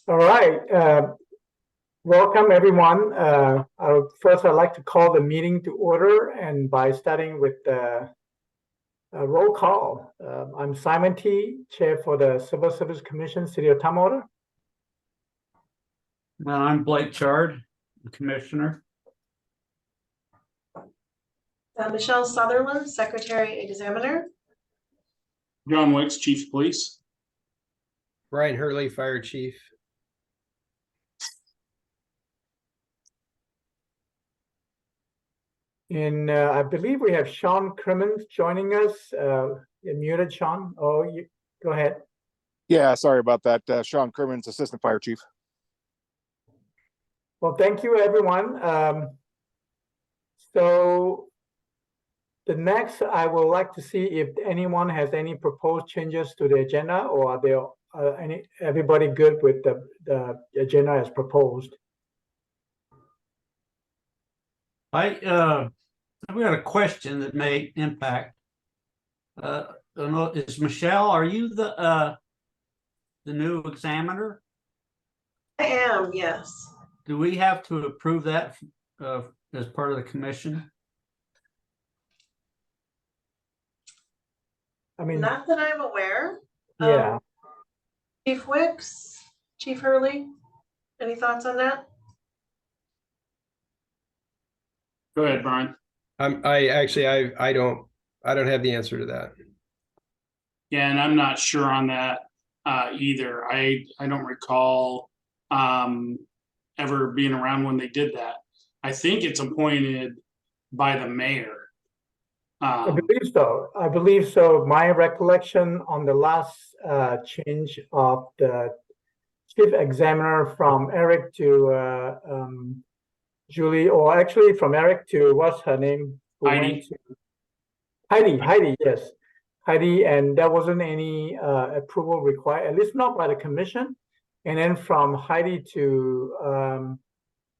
All right. Welcome, everyone. First, I'd like to call the meeting to order, and by starting with the roll call. I'm Simon T., Chair for the Civil Service Commission, City of Tumwater. Well, I'm Blake Chard, the Commissioner. Michelle Sutherland, Secretary Examiner. John Wicks, Chief of Police. Brian Hurley, Fire Chief. And I believe we have Sean Crimmins joining us. You're muted, Sean. Oh, you go ahead. Yeah, sorry about that. Sean Crimmins, Assistant Fire Chief. Well, thank you, everyone. So the next, I would like to see if anyone has any proposed changes to the agenda, or are there everybody good with the agenda as proposed? I've got a question that may impact. Is Michelle, are you the new examiner? I am, yes. Do we have to approve that as part of the commission? I mean, Not that I'm aware. yeah. Chief Wicks, Chief Hurley, any thoughts on that? Go ahead, Brian. I don't have the answer to that. Yeah, and I'm not sure on that either. I don't recall ever being around when they did that. I think it's appointed by the mayor. I believe so. I believe so. My recollection on the last change of the chief examiner from Eric to Julie, or actually from Eric to what's her name? Heidi. Heidi, yes. Heidi, and there wasn't any approval required, at least not by the commission. And then from Heidi to,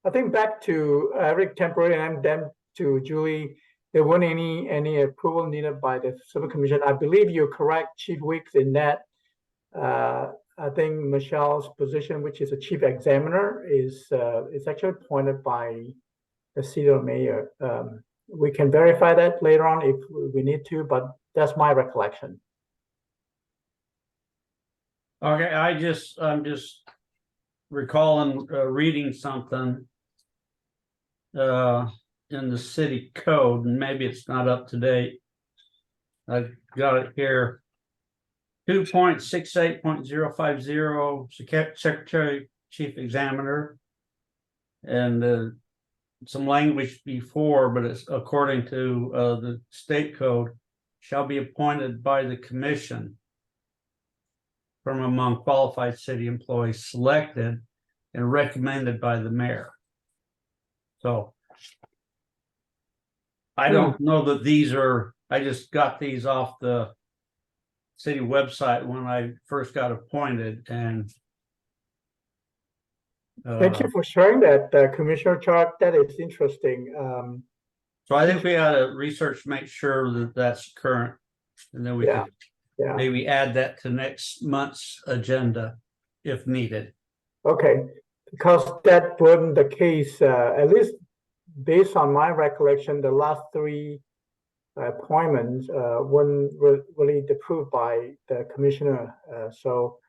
I think back to Eric temporary, and then to Julie, there weren't any approval needed by the Civil Commission. I believe you're correct, Chief Wicks, in that I think Michelle's position, which is a chief examiner, is actually appointed by the city mayor. We can verify that later on if we need to, but that's my recollection. Okay, I'm just recalling reading something in the city code, and maybe it's not up to date. I've got it here. 2.68.050 Secretary Chief Examiner, and some language before, but it's according to the state code, shall be appointed by the commission from among qualified city employees selected and recommended by the mayor. So I don't know that these are, I just got these off the city website when I first got appointed, and Thank you for sharing that, Commissioner Chart. That is interesting. so I think we ought to research, make sure that that's current, and then we can maybe add that to next month's agenda if needed. Okay, because that wasn't the case, at least based on my recollection, the last three appointments weren't really approved by the commissioner. So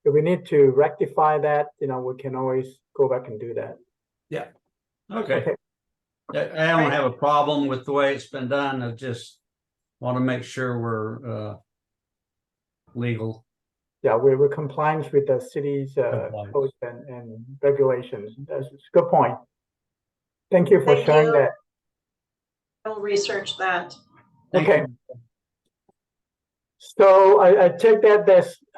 if we need to rectify that, we can always go back and do that. Yeah. Okay. I don't have a problem with the way it's been done. I just want to make sure we're legal. Yeah, we're compliant with the city's codes and regulations. That's a good point. Thank you for sharing that. I'll research that. Okay. So I take that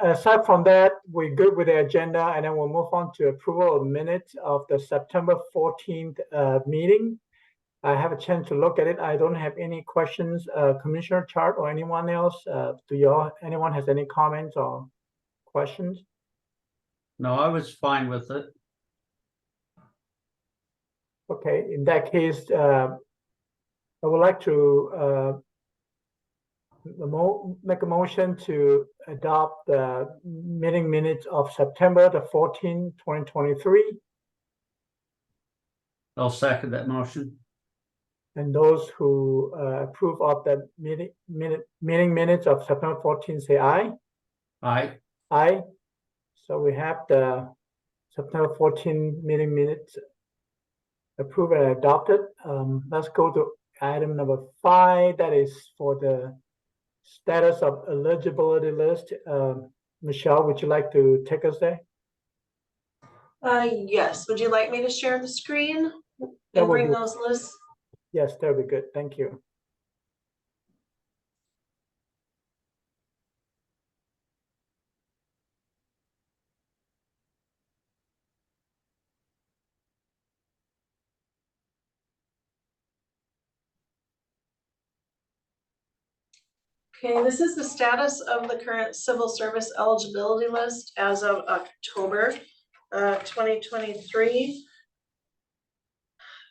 aside from that, we're good with the agenda, and then we'll move on to approval of minutes of the September 14th meeting. I have a chance to look at it. I don't have any questions. Commissioner Chart or anyone else, anyone has any comments or questions? No, I was fine with it. Okay, in that case, I would like to make a motion to adopt the meeting minutes of September the 14th, 2023. I'll second that motion. And those who approve of the meeting minutes of September 14th, say aye. Aye. Aye. So we have the September 14 meeting minutes approved and adopted. Let's go to item number 5. That is for the status of eligibility list. Michelle, would you like to take us there? Yes, would you like me to share the screen That and would bring be- those lists? Yes, that would be good. Thank you. Okay, this is the status of the current civil service eligibility list as of October 2023.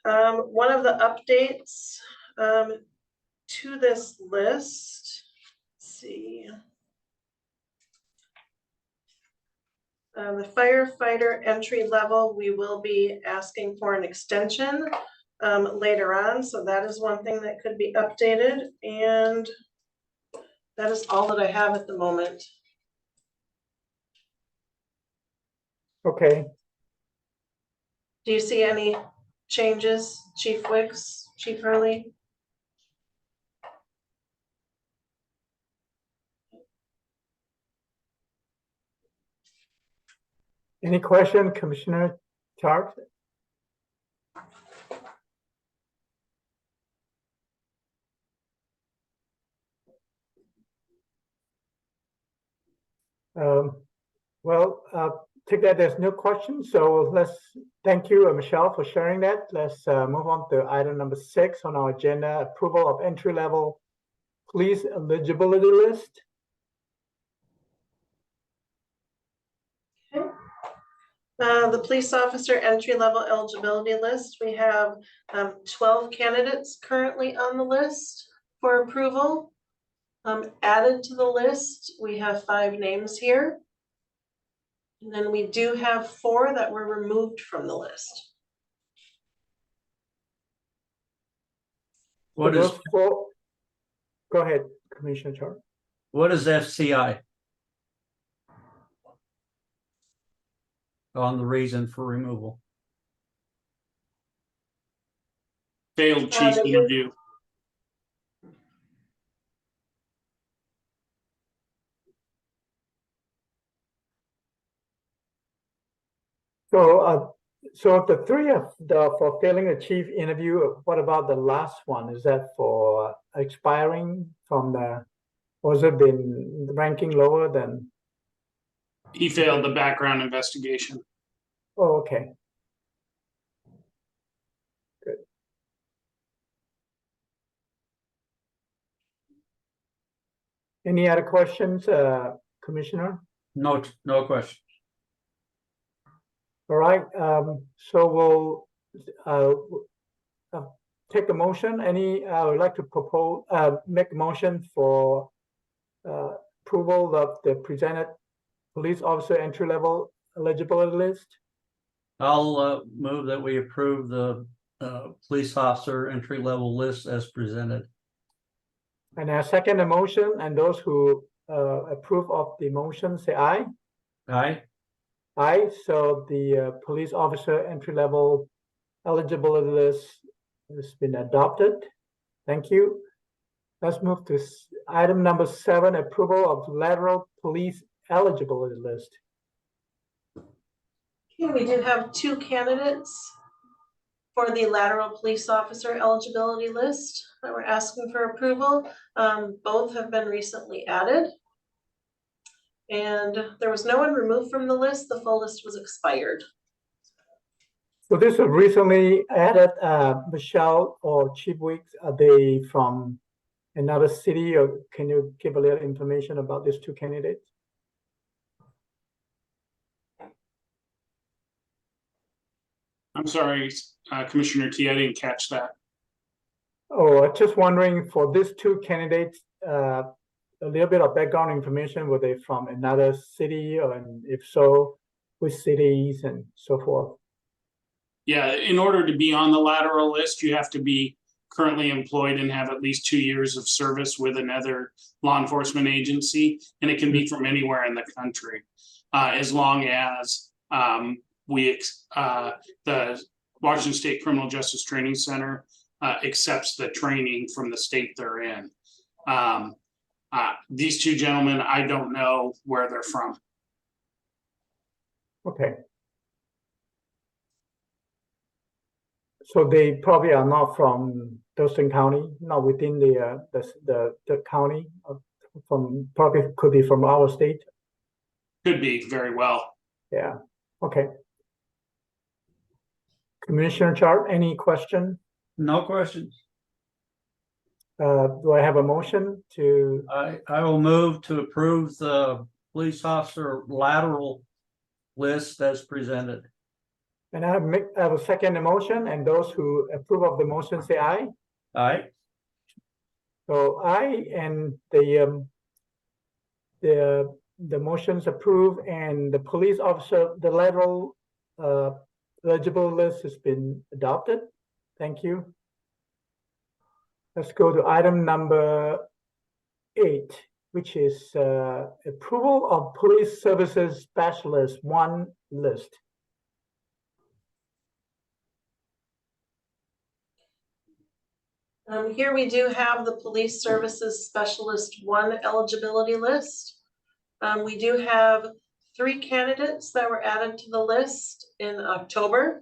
One of the updates to this list, let's see. The firefighter entry level, we will be asking for an extension later on, so that is one thing that could be updated, and that is all that I have at the moment. Okay. Do you see any changes, Chief Wicks, Chief Hurley? Any question, Commissioner Charles? Well, take that there's no questions. So let's thank you, Michelle, for sharing that. Let's move on to item number 6 on our agenda: approval of entry-level police eligibility list. The police officer entry-level eligibility list, we have 12 candidates currently on the list for approval. Added to the list, we have 5 names here. And then we do have 4 that were removed from the list. What For is, those 4, go ahead, Commissioner Charles. what is FCI? On the reason for removal. Failed chief they did- interview. So, so the 3 of the for failing a chief interview, what about the last one? Is that for expiring from the, was it been ranking lower than? He failed the background investigation. Oh, okay. Good. Any other questions, Commissioner? No, no question. All right, so we'll take a motion. I would like to propose, make a motion for approval of the presented police officer entry-level eligibility list. I'll move that we approve the police officer entry-level list as presented. And I second the motion, and those who approve of the motion say aye. Aye. Aye, so the police officer entry-level eligibility list has been adopted. Thank you. Let's move to item number 7, approval of lateral police eligibility list. Okay, we do have 2 candidates for the lateral police officer eligibility list that we're asking for approval. Both have been recently added. And there was no one removed from the list. The full list was expired. So this was recently added, Michelle or Chief Weeks, are they from another city, or can you give a little information about these 2 candidates? I'm sorry, Commissioner T, I didn't catch that. Oh, just wondering for these 2 candidates, a little bit of background information? Were they from another city, or and if so, which cities and so forth? Yeah, in order to be on the lateral list, you have to be currently employed and have at least 2 years of service with another law enforcement agency, and it can be from anywhere in the country. As long as the Washington State Criminal Justice Training Center accepts the training from the state they're in. These two gentlemen, I don't know where they're from. Okay. So they probably are not from Thurston County, not within the county, from probably could be from our state. Could be very well. Yeah, okay. Commissioner Chart, any question? No questions. Do I have a motion to, I will move to approve the police officer lateral list as presented. and I have a second motion, and those who approve of the motion say aye. Aye. So aye, and the motion's approved, and the police officer, the lateral eligible list has been adopted. Thank you. Let's go to item number 8, which is approval of police services specialist 1 list. Here we do have the Police Services Specialist 1 eligibility list. We do have 3 candidates that were added to the list in October.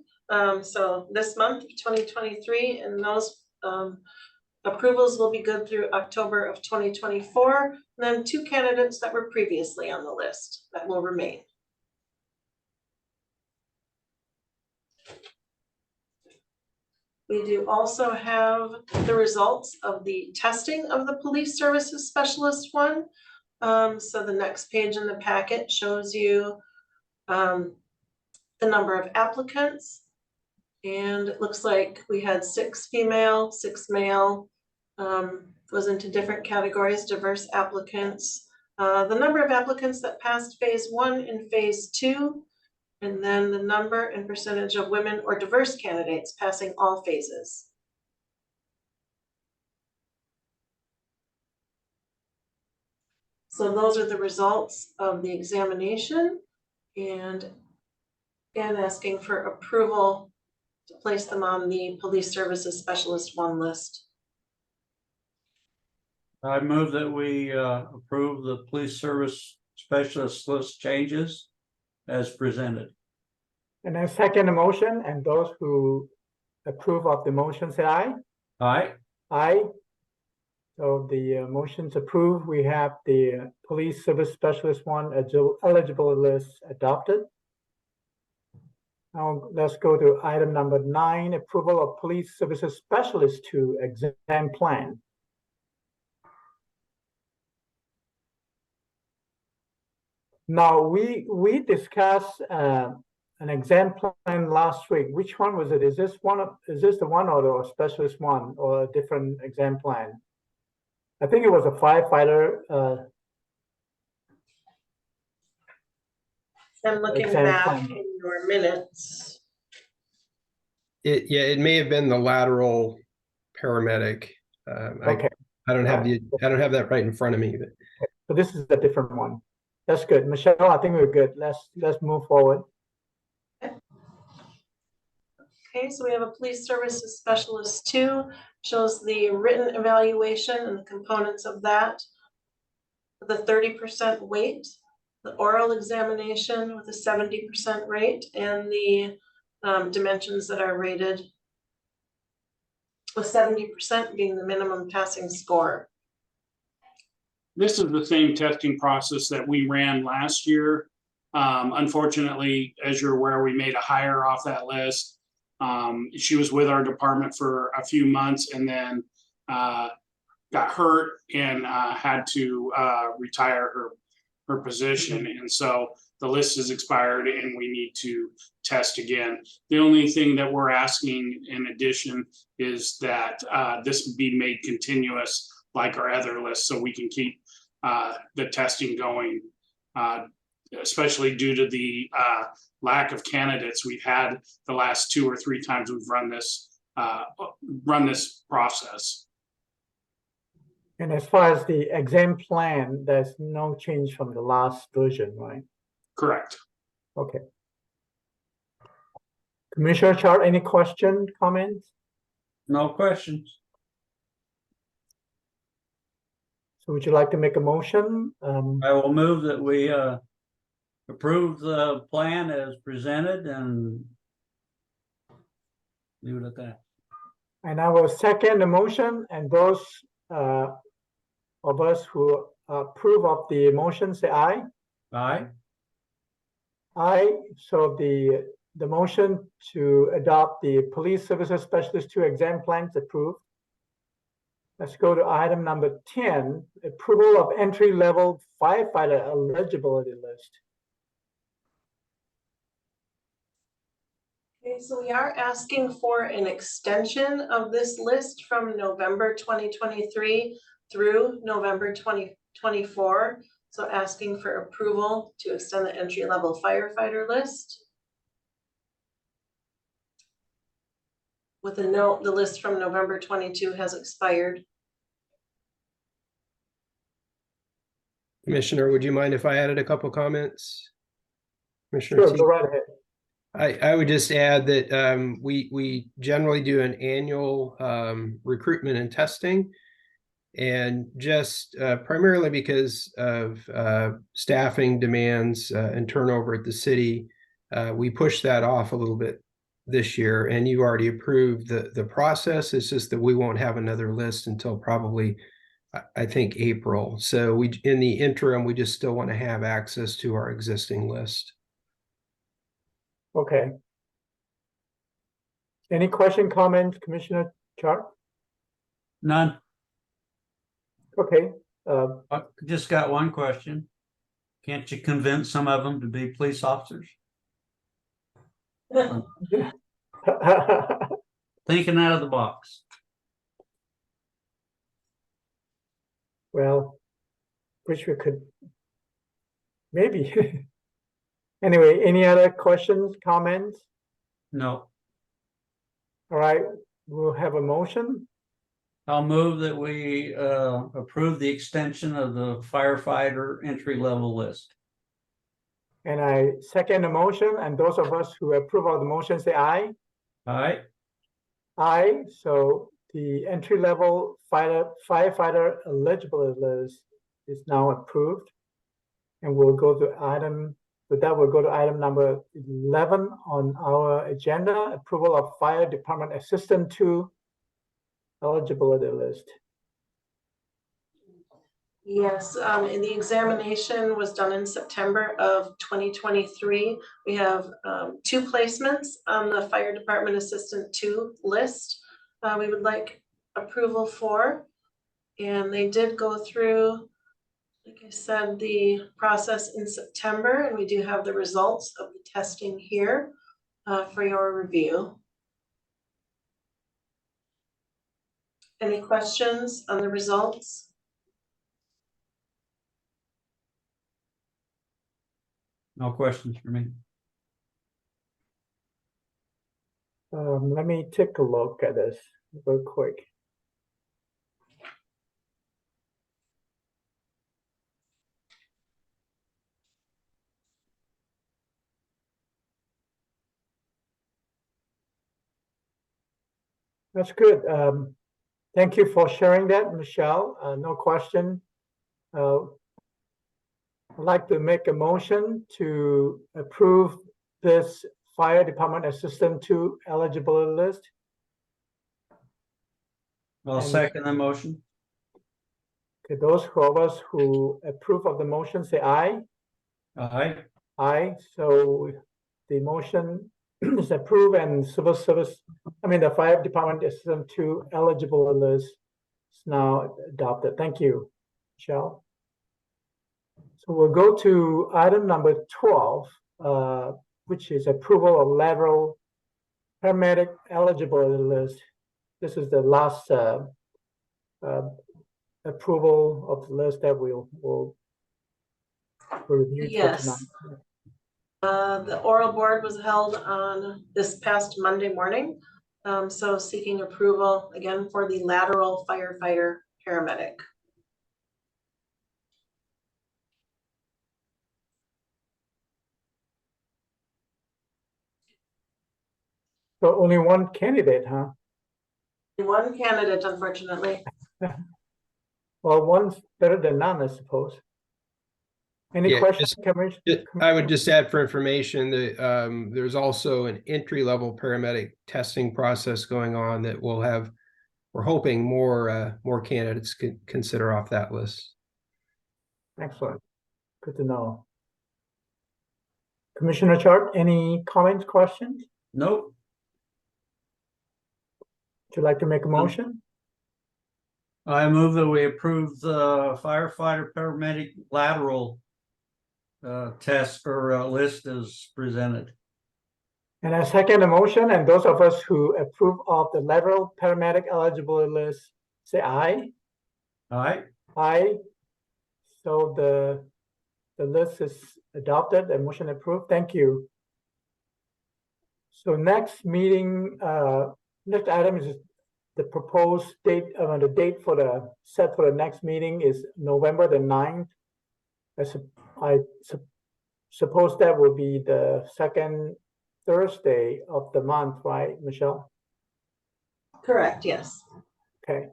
So this month, 2023, and those approvals will be good through October of 2024. And then 2 candidates that were previously on the list that will remain. We do also have the results of the testing of the Police Services Specialist 1. So the next page in the packet shows you the number of applicants. And it looks like we had 6 female, 6 male, goes into different categories, diverse applicants. The number of applicants that passed phase 1 and phase 2, and then the number and percentage of women or diverse candidates passing all phases. So those are the results of the examination, and asking for approval to place them on the Police Services Specialist 1 list. I move that we approve the police service specialist list changes as presented. And I second the motion, and those who approve of the motion say aye. Aye. Aye. So the motion's approved. We have the Police Service Specialist 1 eligible list adopted. Now let's go to item number 9, approval of Police Services Specialist 2 exam plan. Now we discussed an exam plan last week. Which one was it? Is this the one or the specialist 1 or a different exam plan? I think it was a firefighter. I'm looking Exam back plan. in your minutes. It may have been the lateral paramedic. Okay, I don't have that right in front of me, but so this is a different one. That's good. Michelle, I think we're good. Let's move forward. Okay, so we have a Police Services Specialist 2, shows the written evaluation and the components of that. The 30% weight, the oral examination with a 70% rate, and the dimensions that are rated, with 70% being the minimum passing score. This is the same testing process that we ran last year. Unfortunately, as you're aware, we made a hire off that list. She was with our department for a few months and then got hurt and had to retire her position. And so the list is expired and we need to test again. The only thing that we're asking in addition is that this be made continuous like our other lists, so we can keep the testing going. Especially due to the lack of candidates we've had the last 2 or 3 times we've run this process. And as far as the exam plan, there's no change from the last version, right? Correct. Okay. Commissioner Chart, any question, comments? No questions. So would you like to make a motion? I will move that we approve the plan as presented and leave it at that. And I will second the motion, and those of us who approve of the motion say aye. Aye. Aye. So the motion to adopt the Police Services Specialist 2 exam plan is approved. Let's go to item number 10, approval of entry-level firefighter eligibility list. Okay, so we are asking for an extension of this list from November 2023 through November 2024. So asking for approval to extend the entry-level firefighter list. With a note, the list from November 22 has expired. Commissioner, would you mind if I added a couple comments? Commissioner Sure, T? go right ahead. I would just add that we generally do an annual recruitment and testing. And just primarily because of staffing demands and turnover at the city, we pushed that off a little bit this year, and you already approved the process. It's just that we won't have another list until probably, I think, April. So in the interim, we just still want to have access to our existing list. Okay. Any question, comments, Commissioner Chart? None. Okay. I just got one question. Can't you convince some of them to be police officers? Thinking out of the box. Well, wish we could, maybe. Anyway, any other questions, comments? No. All right, we'll have a motion. I'll move that we approve the extension of the firefighter entry-level list. And I second the motion, and those of us who approve of the motion say aye. Aye. Aye, so the entry-level firefighter eligibility list is now approved. And we'll go to item, with that, we'll go to item number 11 on our agenda, approval of Fire Department Assistant 2 eligibility list. Yes, and the examination was done in September of 2023. We have 2 placements on the Fire Department Assistant 2 list. We would like approval for, and they did go through, like I said, the process in September, and we do have the results of the testing here for your review. Any questions on the results? No questions for me. Let me take a look at this real quick. That's good. Thank you for sharing that, Michelle. No question. I'd like to make a motion to approve this Fire Department Assistant 2 eligibility list. I'll second the motion. Okay, those of us who approve of the motion say aye. Aye. Aye, so the motion is approved, and the Fire Department Assistant 2 eligible list is now adopted. Thank you, Michelle. So we'll go to item number 12, which is approval of lateral paramedic eligibility list. This is the last approval of the list that we'll review for Yes. tonight. The oral board was held on this past Monday morning. So seeking approval again for the lateral firefighter paramedic. So only one candidate, huh? One candidate, unfortunately. Well, one's better than none, I suppose. Any Yeah, questions, just- Commissioner? I would just add for information that there's also an entry-level paramedic testing process going on that we'll have, we're hoping more candidates could consider off that list. Excellent. Good to know. Commissioner Chart, any comments, questions? Nope. Would you like to make a motion? I move that we approve the firefighter paramedic lateral test for list as presented. And I second the motion, and those of us who approve of the lateral paramedic eligibility list, say aye. All right. Aye. So the list is adopted and motion approved. Thank you. So next meeting, next item is the proposed date, the date for the set for the next meeting is November the 9th. I suppose that will be the second Thursday of the month, right, Michelle? Correct, yes. Okay.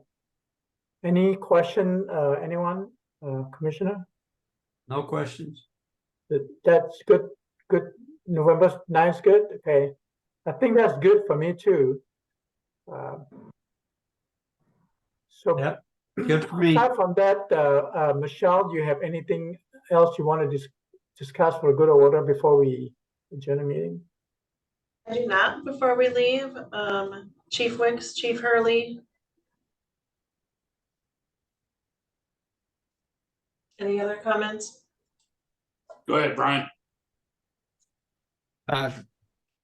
Any question, anyone, Commissioner? No questions. That's good. Good. November 9th is good. Okay. I think that's good for me too. So Yep. Good for me. aside from that, Michelle, do you have anything else you want to discuss for good order before we adjourn the meeting? I do not before we leave. Chief Wicks, Chief Hurley. Any other comments? Go ahead, Brian.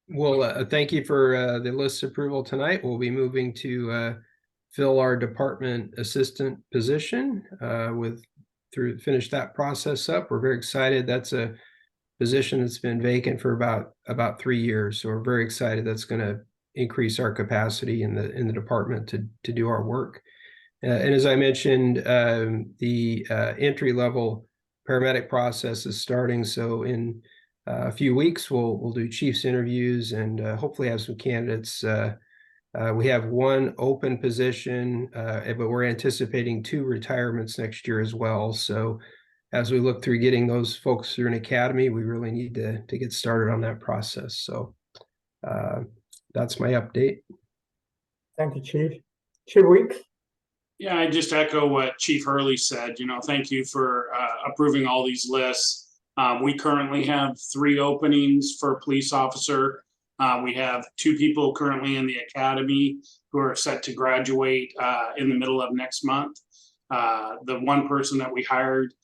Well, thank you for the list approval tonight. We'll be moving to fill our department assistant position finish that process up. We're very excited. That's a position that's been vacant for about 3 years. So we're very excited that's going to increase our capacity in the department to do our work. And as I mentioned, the entry-level paramedic process is starting. So in a few weeks, we'll do chief's interviews and hopefully have some candidates. We have one open position, but we're anticipating 2 retirements next year as well. So as we look through getting those folks through an academy, we really need to get started on that process. So that's my update. Thank you, Chief. Chief Weeks? Yeah, I just echo what Chief Hurley said. Thank you for approving all these lists. We currently have 3 openings for police officer. We have 2 people currently in the academy who are set to graduate in the middle of next month. The one person that we hired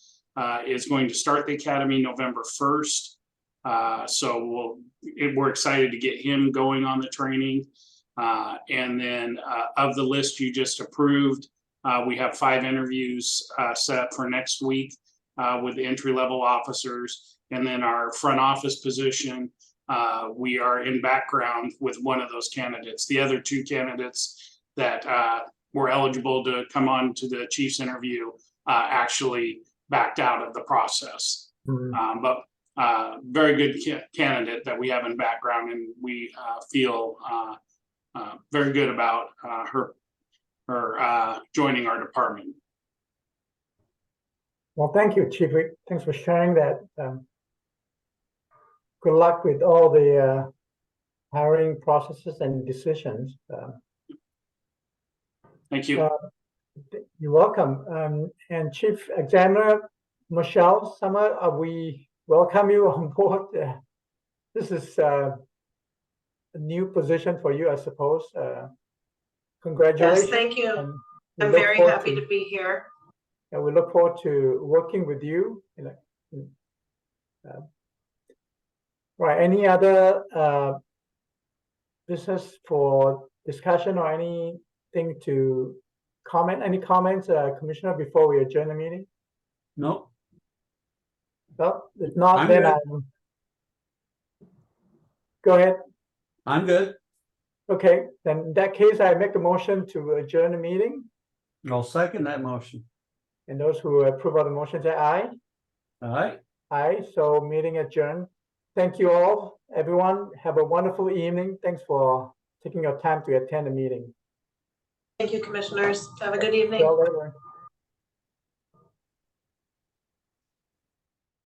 is going to start the academy November 1st. So we're excited to get him going on the training. And then of the list you just approved, we have 5 interviews set for next week with the entry-level officers. And then our front office position, we are in background with one of those candidates. The other 2 candidates that were eligible to come on to the chief's interview actually backed out of the process. But very good candidate that we have in background, and we feel very good about her joining our department. Well, thank you, Chief Wick. Thanks for sharing that. Good luck with all the hiring processes and decisions. Thank you. You're welcome. And Chief Examiner Michelle Summer, we welcome you on board. This is a new position for you, I suppose. Congratulations. Yes, thank you. And we I'm look very forward happy to be here. And we look forward to working with you. Right. Any other business for discussion or anything to any comments, Commissioner, before we adjourn the meeting? No, Well, if not, I'm then good. go ahead. I'm good. Okay, then in that case, I make a motion to adjourn the meeting. I'll second that motion. And those who approve of the motion say aye. All right. Aye, so meeting adjourned. Thank you all, everyone. Have a wonderful evening. Thanks for taking your time to attend the meeting. Thank you, commissioners. Have a good evening. See you all later.